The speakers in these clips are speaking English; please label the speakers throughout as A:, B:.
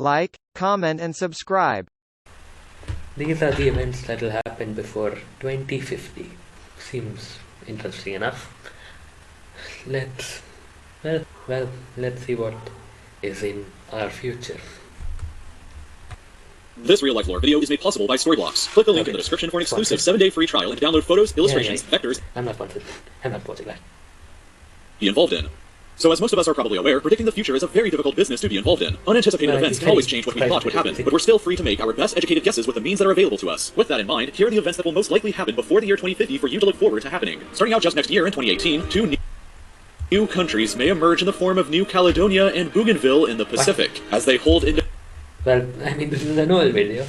A: like, comment and subscribe.
B: These are the events that will happen before 2050. Seems interesting enough. Let's see what is in our future.
C: This real-life lore video is made possible by Storyblocks. Click the link in the description for an exclusive 7-day free trial and download photos, illustrations, vectors,
B: I'm not watching that.
C: Be involved in. So as most of us are probably aware, predicting the future is a very difficult business to be involved in. Unanticipated events can always change what we thought would happen, but we're still free to make our best educated guesses with the means that are available to us. With that in mind, here are the events that will most likely happen before the year 2050 for you to look forward to happening. Starting out just next year in 2018, two new countries may emerge in the form of New Caledonia and Bougainville in the Pacific, as they hold
B: Well, I mean, this is an old video,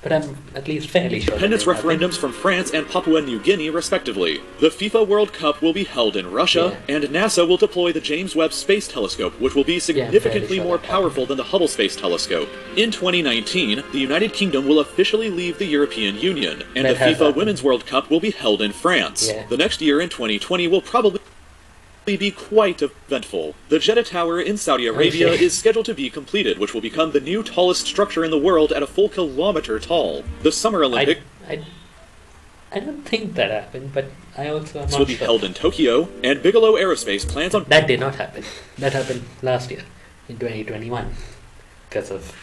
B: but I'm at least fairly sure.
C: Independence referendums from France and Papua New Guinea, respectively. The FIFA World Cup will be held in Russia, and NASA will deploy the James Webb Space Telescope, which will be significantly more powerful than the Hubble Space Telescope. In 2019, the United Kingdom will officially leave the European Union, and the FIFA Women's World Cup will be held in France. The next year, in 2020, will probably be quite eventful. The Jeddah Tower in Saudi Arabia is scheduled to be completed, which will become the new tallest structure in the world at a full kilometer tall. The Summer Olympics
B: I don't think that happened, but I also am not
C: will be held in Tokyo, and Bigelow Aerospace plans on...
B: That did not happen. That happened last year, in 2021, because of...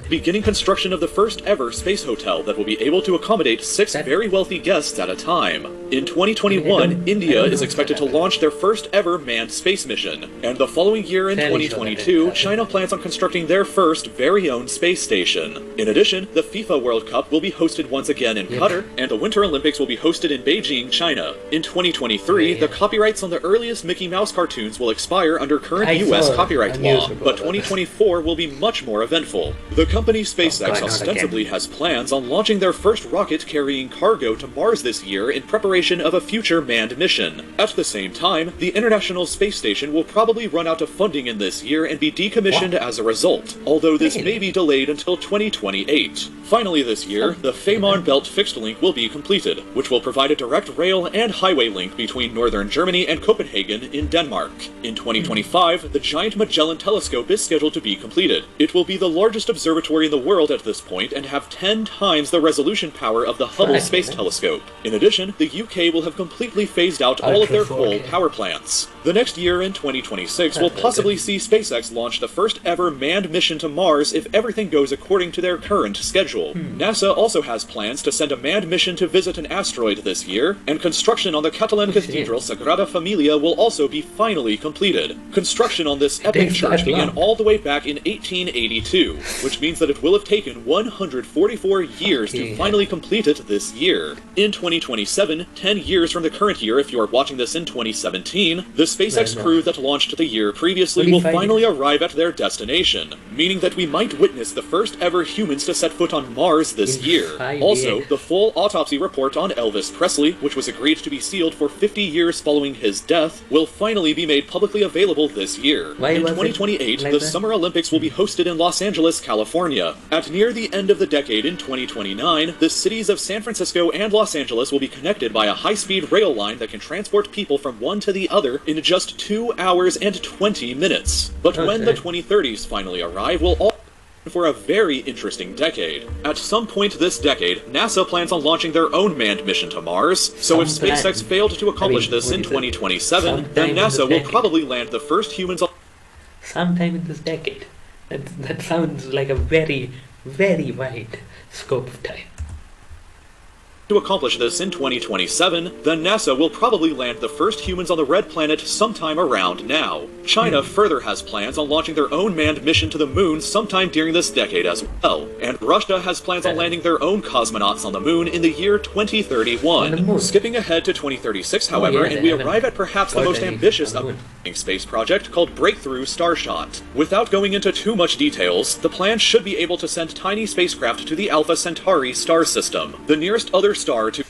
C: beginning construction of the first ever space hotel that will be able to accommodate 6 very wealthy guests at a time. In 2021, India is expected to launch their first ever manned space mission, and the following year in 2022, China plans on constructing their first very own space station. In addition, the FIFA World Cup will be hosted once again in Qatar, and the Winter Olympics will be hosted in Beijing, China. In 2023, the copyrights on the earliest Mickey Mouse cartoons will expire under current US copyright law, but 2024 will be much more eventful. The company SpaceX ostensibly has plans on launching their first rocket carrying cargo to Mars this year in preparation of a future manned mission. At the same time, the International Space Station will probably run out of funding in this year and be decommissioned as a result, although this may be delayed until 2028. Finally this year, the Fehmarn Belt fixed link will be completed, which will provide a direct rail and highway link between northern Germany and Copenhagen in Denmark. In 2025, the Giant Magellan Telescope is scheduled to be completed. It will be the largest observatory in the world at this point and have 10 times the resolution power of the Hubble Space Telescope. In addition, the UK will have completely phased out all of their coal power plants. The next year in 2026 will possibly see SpaceX launch the first ever manned mission to Mars if everything goes according to their current schedule. NASA also has plans to send a manned mission to visit an asteroid this year, and construction on the Catalan Cathedral Sagrada Familia will also be finally completed. Construction on this epic church began all the way back in 1882, which means that it will have taken 144 years to finally complete it this year. In 2027, 10 years from the current year if you are watching this in 2017, the SpaceX crew that launched the year previously will finally arrive at their destination, meaning that we might witness the first ever humans to set foot on Mars this year. Also, the full autopsy report on Elvis Presley, which was agreed to be sealed for 50 years following his death, will finally be made publicly available this year. In 2028, the Summer Olympics will be hosted in Los Angeles, California. At near the end of the decade in 2029, the cities of San Francisco and Los Angeles will be connected by a high-speed rail line that can transport people from one to the other in just 2 hours and 20 minutes. But when the 2030s finally arrive, we'll all for a very interesting decade. At some point this decade, NASA plans on launching their own manned mission to Mars, so if SpaceX failed to accomplish this in 2027, then NASA will probably land the first humans on
B: sometime in this decade. That sounds like a very, very wide scope of time.
C: To accomplish this in 2027, then NASA will probably land the first humans on the Red Planet sometime around now. China further has plans on launching their own manned mission to the moon sometime during this decade as well, and Russia has plans on landing their own cosmonauts on the moon in the year 2031. Skipping ahead to 2036, however, and we arrive at perhaps the most ambitious upcoming space project called Breakthrough Starshot. Without going into too much details, the plan should be able to send tiny spacecraft to the Alpha Centauri star system, the nearest other star to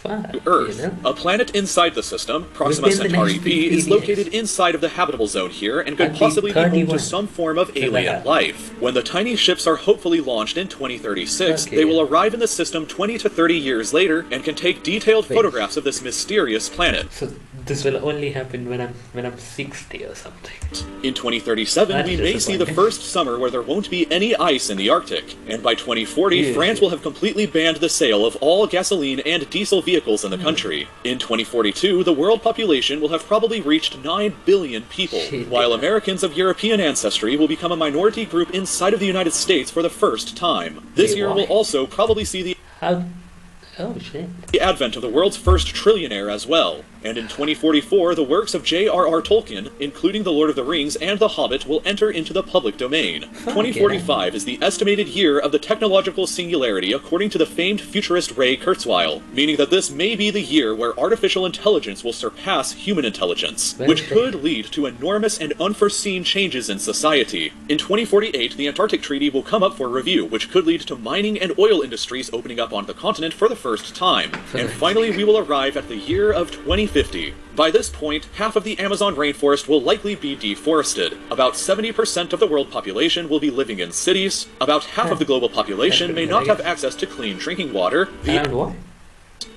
C: Earth. A planet inside the system, Proxima Centauri b, is located inside of the habitable zone here and could possibly be home to some form of alien life. When the tiny ships are hopefully launched in 2036, they will arrive in the system 20 to 30 years later and can take detailed photographs of this mysterious planet.
B: So this will only happen when I'm 60 or something.
C: In 2037,
B: That's
C: we may see the
B: disappointing.
C: first summer where there won't be any ice in the Arctic, and by 2040,
B: Yeah.
C: France will have completely banned the sale of all gasoline and diesel vehicles in the country. In 2042, the world population will have probably reached 9 billion people,
B: Shit.
C: while Americans of European ancestry will become a minority group inside of the United States for the first time. This
B: Wait,
C: year
B: why?
C: will also probably see the
B: How? Oh shit.
C: advent of the world's first trillionaire as well. And in 2044, the works of J.R.R. Tolkien, including The Lord of the Rings and The Hobbit, will enter into the public domain. 2045 is the estimated year of the technological singularity according to the famed futurist Ray Kurzweil, meaning that this may be the year where artificial intelligence will surpass human intelligence, which could lead to enormous and unforeseen changes in society. In 2048, the Antarctic Treaty will come up for review, which could lead to mining and oil industries opening up on the continent for the first time. And finally, we will arrive at the year of 2050. By this point, half of the Amazon rainforest will likely be deforested. About 70% of the world population will be living in cities. About half of the global population may not have access to clean drinking water.
B: And what?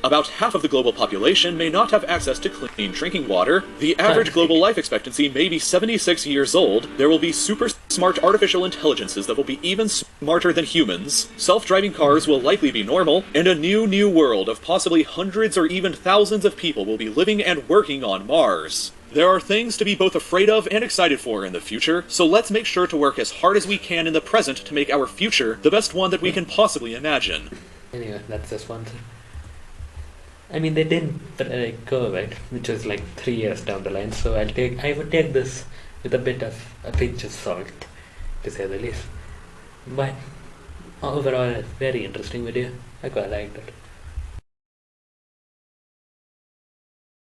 C: About half of the global population may not have access to clean drinking water. The average global life expectancy may be 76 years old. There will be super smart artificial intelligences that will be even smarter than humans. Self-driving cars will likely be normal. And a new world of possibly hundreds or even thousands of people will be living and working on Mars. There are things to be both afraid of and excited for in the future, so let's make sure to work as hard as we can in the present to make our future the best one that we can possibly imagine.
B: Anyway, that's the sponsor. I mean, they didn't go right, which was like 3 years down the line. So I would take this with a bit of a pinch of salt, to say the least. But overall, a very interesting video. I quite liked it.